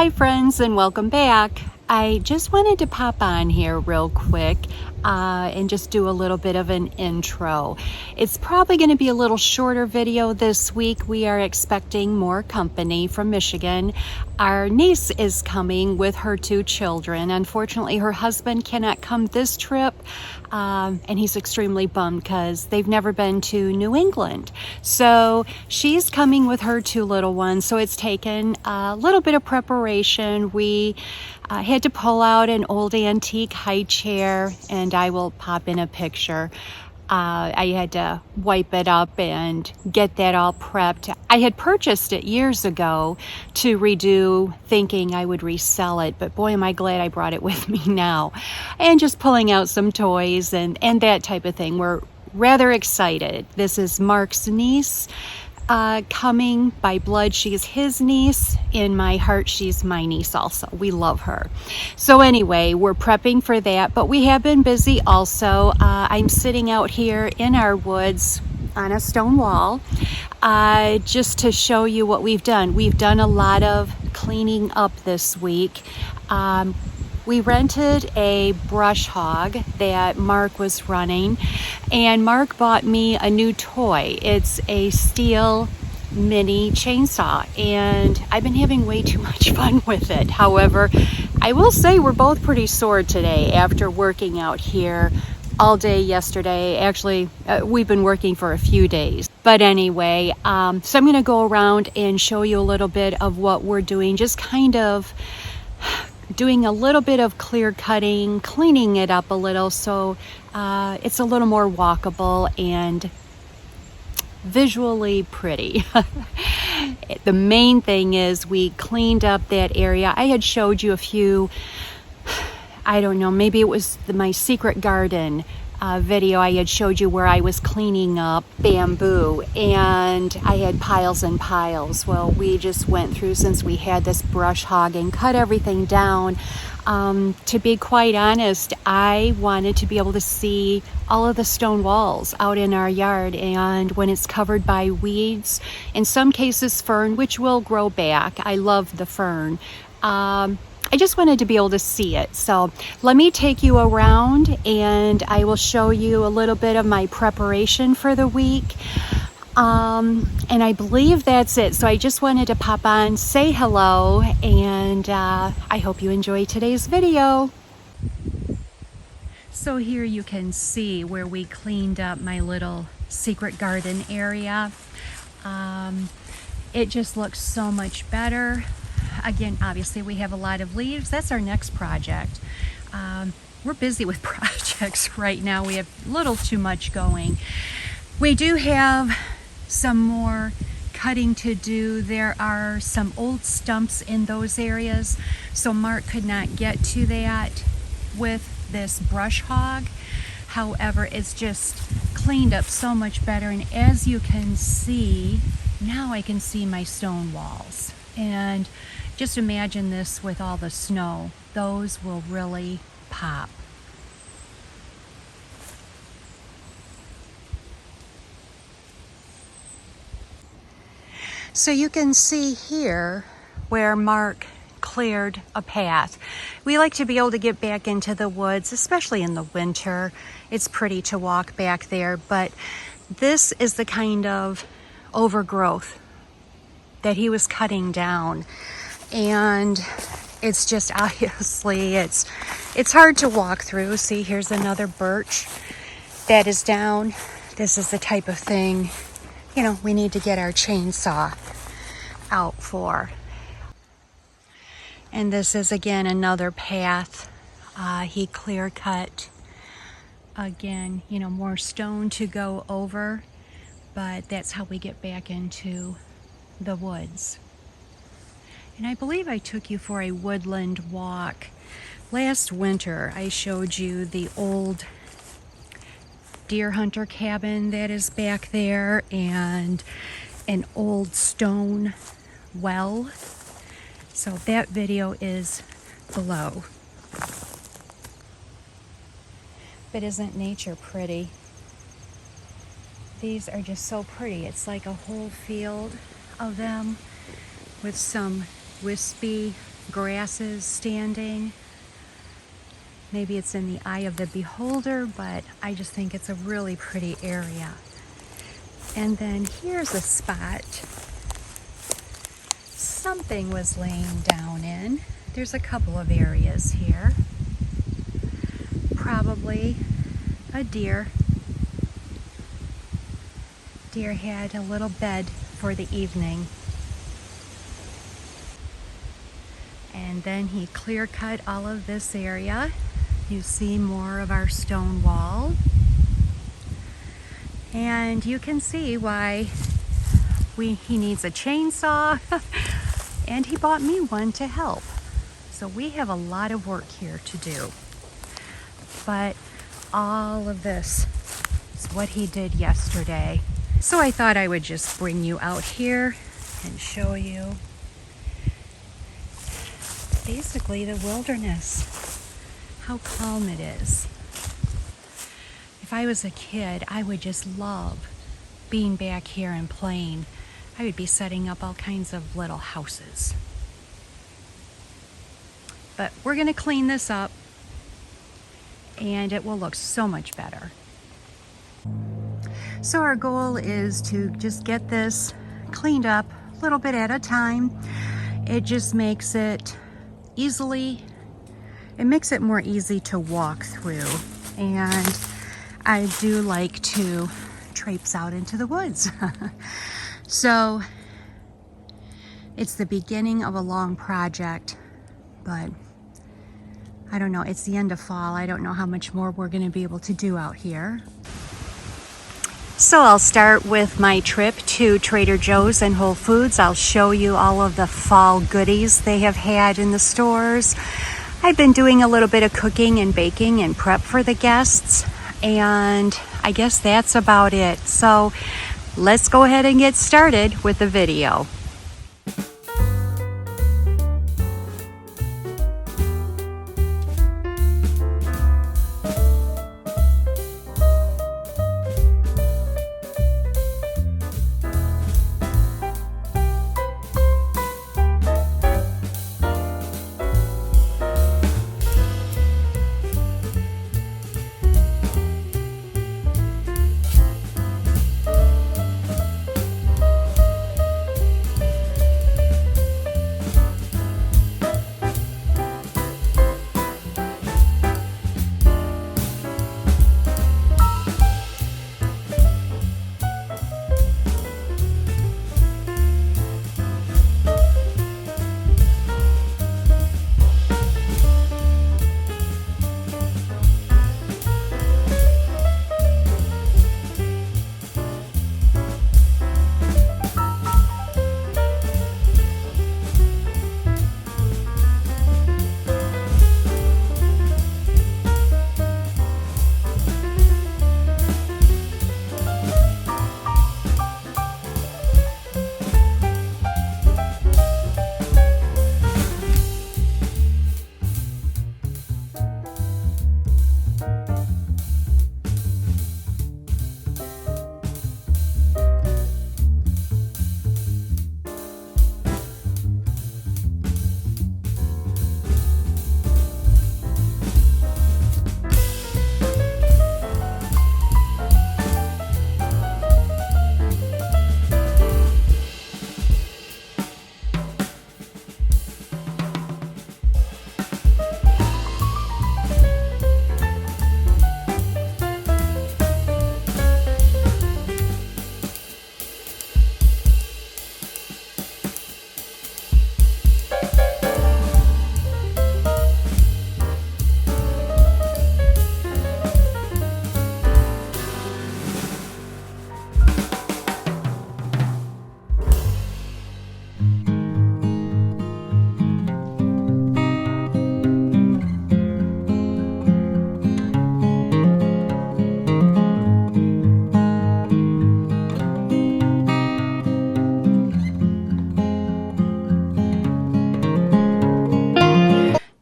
Hi friends, and welcome back. I just wanted to pop on here real quick and just do a little bit of an intro. It's probably going to be a little shorter video this week. We are expecting more company from Michigan. Our niece is coming with her 2 children. Unfortunately, her husband cannot come this trip, and he's extremely bummed because they've never been to New England. So she's coming with her 2 little ones, so it's taken a little bit of preparation. We had to pull out an old antique high chair, and I will pop in a picture. I had to wipe it up and get that all prepped. I had purchased it years ago to redo, thinking I would resell it, but boy, am I glad I brought it with me now. And just pulling out some toys and that type of thing. We're rather excited. This is Mark's niece. Coming by blood, she's his niece. In my heart, she's my niece also. We love her. So anyway, we're prepping for that, but we have been busy also. I'm sitting out here in our woods on a stone wall just to show you what we've done. We've done a lot of cleaning up this week. We rented a brush hog that Mark was running, and Mark bought me a new toy. It's a steel mini chainsaw, and I've been having way too much fun with it. However, I will say we're both pretty sore today after working out here all day yesterday. Actually, we've been working for a few days. But anyway, so I'm going to go around and show you a little bit of what we're doing, just kind of doing a little bit of clear cutting, cleaning it up a little so it's a little more walkable and visually pretty. The main thing is we cleaned up that area. I had showed you a few, I don't know, maybe it was my secret garden video. I had showed you where I was cleaning up bamboo, and I had piles and piles. Well, we just went through, since we had this brush hog, and cut everything down. To be quite honest, I wanted to be able to see all of the stone walls out in our yard, and when it's covered by weeds, in some cases fern, which will grow back. I love the fern. I just wanted to be able to see it. So let me take you around and I will show you a little bit of my preparation for the week. And I believe that's it. So I just wanted to pop on, say hello, and I hope you enjoy today's video. So here you can see where we cleaned up my little secret garden area. It just looks so much better. Again, obviously we have a lot of leaves. That's our next project. We're busy with projects right now. We have a little too much going. We do have some more cutting to do. There are some old stumps in those areas, so Mark could not get to that with this brush hog. However, it's just cleaned up so much better, and as you can see, now I can see my stone walls. And just imagine this with all the snow. Those will really pop. So you can see here where Mark cleared a path. We like to be able to get back into the woods, especially in the winter. It's pretty to walk back there, but this is the kind of overgrowth that he was cutting down. And it's just obviously it's hard to walk through. See, here's another birch that is down. This is the type of thing, you know, we need to get our chainsaw out for. And this is again another path he clear cut. Again, you know, more stone to go over, but that's how we get back into the woods. And I believe I took you for a woodland walk last winter. I showed you the old deer hunter cabin that is back there, and an old stone well. So that video is below. But isn't nature pretty? These are just so pretty. It's like a whole field of them with some wispy grasses standing. Maybe it's in the eye of the beholder, but I just think it's a really pretty area. And then here's a spot something was laying down in. There's a couple of areas here. Probably a deer. Deer had a little bed for the evening. And then he clear cut all of this area. You see more of our stone wall. And you can see why he needs a chainsaw. And he bought me one to help. So we have a lot of work here to do. But all of this is what he did yesterday. So I thought I would just bring you out here and show you basically the wilderness, how calm it is. If I was a kid, I would just love being back here and playing. I would be setting up all kinds of little houses. But we're gonna clean this up and it will look so much better. So our goal is to just get this cleaned up a little bit at a time. It just makes it makes it more easy to walk through. And I do like to traipse out into the woods. So it's the beginning of a long project, but I don't know, it's the end of fall. I don't know how much more we're going to be able to do out here. So I'll start with my trip to Trader Joe's and Whole Foods. I'll show you all of the fall goodies they have had in the stores. I've been doing a little bit of cooking and baking and prep for the guests, and I guess that's about it. So let's go ahead and get started with the video.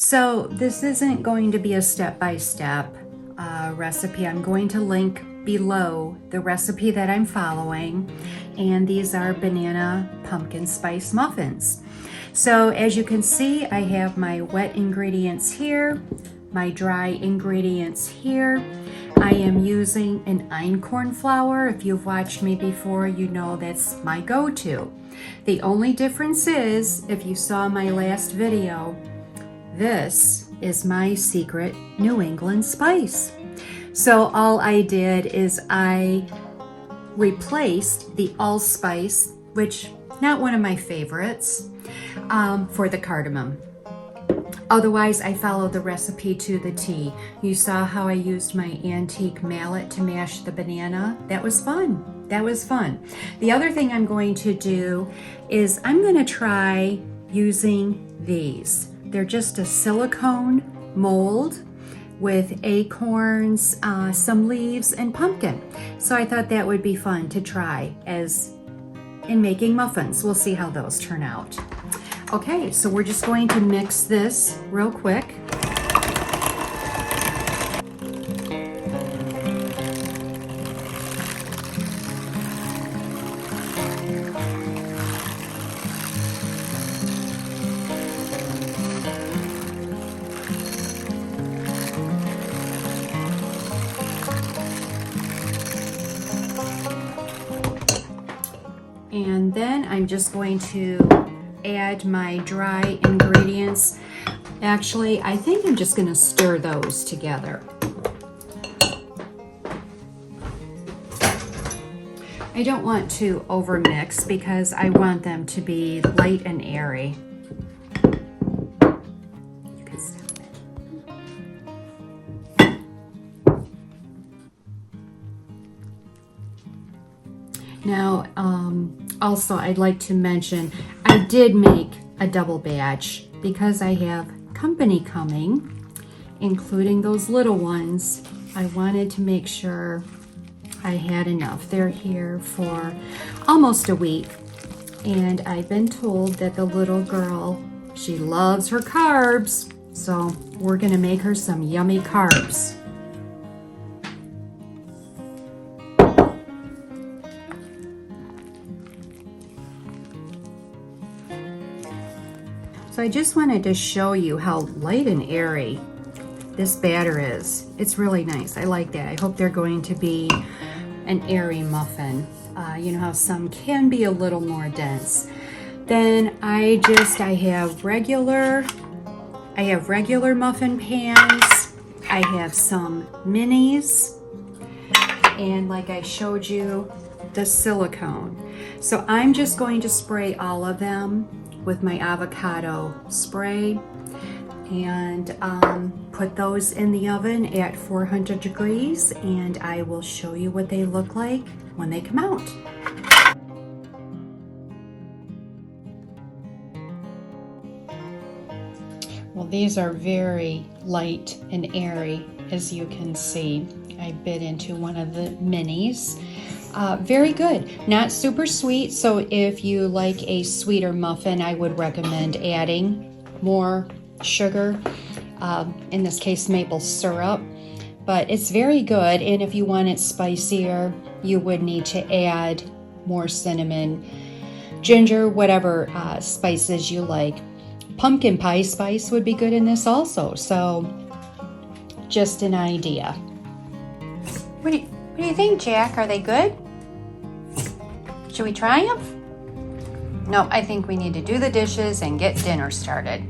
So this isn't going to be a step-by-step recipe. I'm going to link below the recipe that I'm following, and these are banana pumpkin spice muffins. So as you can see, I have my wet ingredients here, my dry ingredients here. I am using an einkorn flour. If you've watched me before, you know that's my go-to. The only difference is, if you saw my last video, this is my secret New England spice. So all I did is I replaced the allspice, which not one of my favorites, for the cardamom. Otherwise, I followed the recipe to the T. You saw how I used my antique mallet to mash the banana. That was fun. That was fun. The other thing I'm going to do is I'm going to try using these. They're just a silicone mold with acorns, some leaves, and pumpkin. So I thought that would be fun to try as in making muffins. We'll see how those turn out. Okay, so we're just going to mix this real quick. And then I'm just going to add my dry ingredients. Actually, I think I'm just going to stir those together. I don't want to overmix because I want them to be light and airy. You can stop it. Now, also, I'd like to mention, I did make a double batch because I have company coming, including those little ones. I wanted to make sure I had enough. They're here for almost a week, and I've been told that the little girl, she loves her carbs, so we're gonna make her some yummy carbs. So I just wanted to show you how light and airy this batter is. It's really nice. I like that. I hope they're going to be an airy muffin. You know how some can be a little more dense. Then I have regular muffin pans. I have some minis, and like I showed you, the silicone. So I'm just going to spray all of them with my avocado spray and put those in the oven at 400 degrees, and I will show you what they look like when they come out. Well, these are very light and airy, as you can see. I bit into one of the minis. Very good. Not super sweet, so if you like a sweeter muffin, I would recommend adding more sugar, in this case maple syrup, but it's very good. And if you want it spicier, you would need to add more cinnamon, ginger, whatever spices you like. Pumpkin pie spice would be good in this also, so just an idea. What do you think, Jack? Are they good? Should we try them? No, I think we need to do the dishes and get dinner started.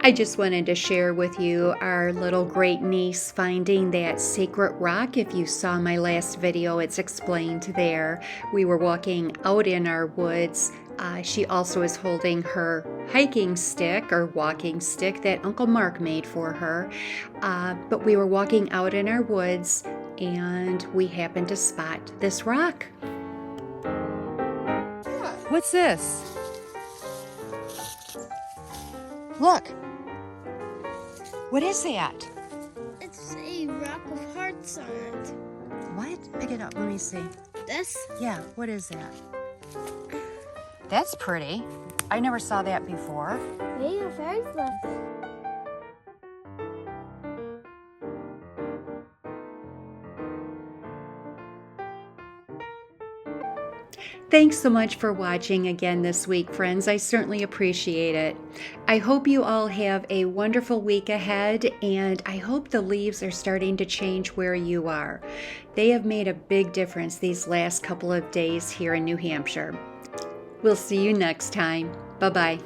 I just wanted to share with you our little great niece finding that sacred rock. If you saw my last video, it's explained there. We were walking out in our woods. She also is holding her hiking stick or walking stick that Uncle Mark made for her. But we were walking out in our woods and we happened to spot this rock. What's this? Look. What is that? It's a rock of hearts on it. What? Pick it up. Let me see. This? Yeah, what is that? That's pretty. I never saw that before. Maybe a fairy's left. Thanks so much for watching again this week, friends. I certainly appreciate it. I hope you all have a wonderful week ahead, and I hope the leaves are starting to change where you are. They have made a big difference these last couple of days here in New Hampshire. We'll see you next time. Bye-bye.